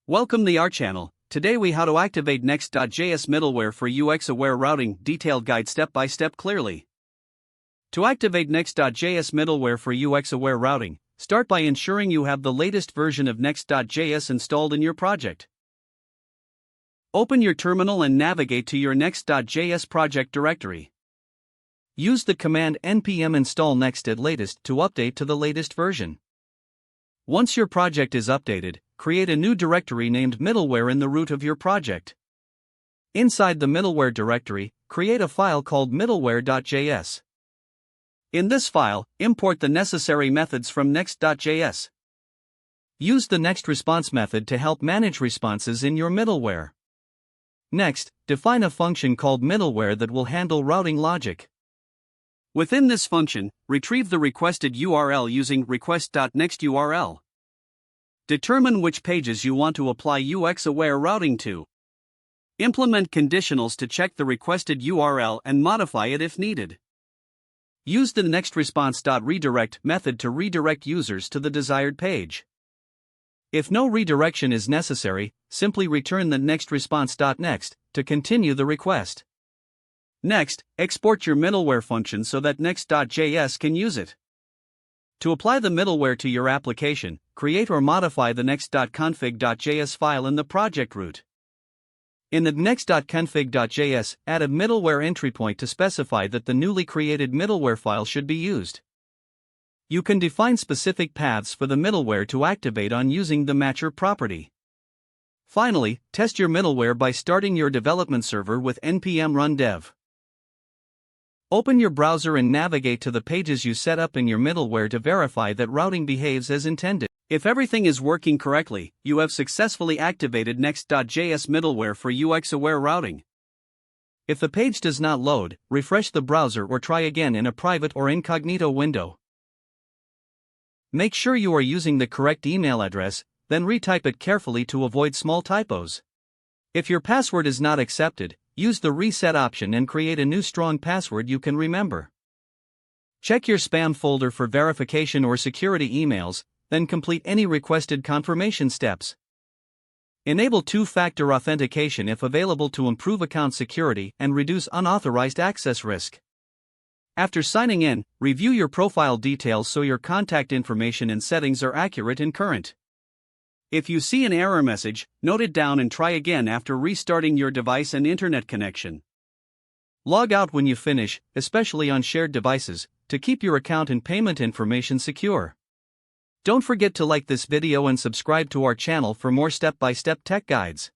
Welcome to our channel. Today we how to activate Next.js middleware for UX-aware routing, detailed guide step by step clearly. To activate Next.js middleware for UX-aware routing, start by ensuring you have the latest version of Next.js installed in your project. Open your terminal and navigate to your Next.js project directory. Use the command npm install next@latest to update to the latest version. Once your project is updated, create a new directory named Middleware in the root of your project. Inside the Middleware directory, create a file called middleware.js. In this file, import the necessary methods from Next.js. Use the Next response method to help manage responses in your middleware. Next, define a function called middleware that will handle routing logic. Within this function, retrieve the requested URL using request.nextURL. Determine which pages you want to apply UX-aware routing to. Implement conditionals to check the requested URL and modify it if needed. Use the nextResponse.redirect method to redirect users to the desired page. If no redirection is necessary, simply return the nextResponse.next to continue the request. Next, export your middleware function so that Next.js can use it. To apply the middleware to your application, create or modify the next.config.js file in the project root. In the next.config.js, add a middleware entry point to specify that the newly created middleware file should be used. You can define specific paths for the middleware to activate on using the matcher property. Finally, test your middleware by starting your development server with npm run dev. Open your browser and navigate to the pages you set up in your middleware to verify that routing behaves as intended. If everything is working correctly, you have successfully activated Next.js middleware for UX-aware routing. If the page does not load, refresh the browser or try again in a private or incognito window. Make sure you are using the correct email address, then retype it carefully to avoid small typos. If your password is not accepted, use the reset option and create a new strong password you can remember. Check your spam folder for verification or security emails, then complete any requested confirmation steps. Enable two-factor authentication if available to improve account security and reduce unauthorized access risk. After signing in, review your profile details so your contact information and settings are accurate and current. If you see an error message, note it down and try again after restarting your device and internet connection. Log out when you finish, especially on shared devices, to keep your account and payment information secure. Don't forget to like this video and subscribe to our channel for more step-by-step tech guides.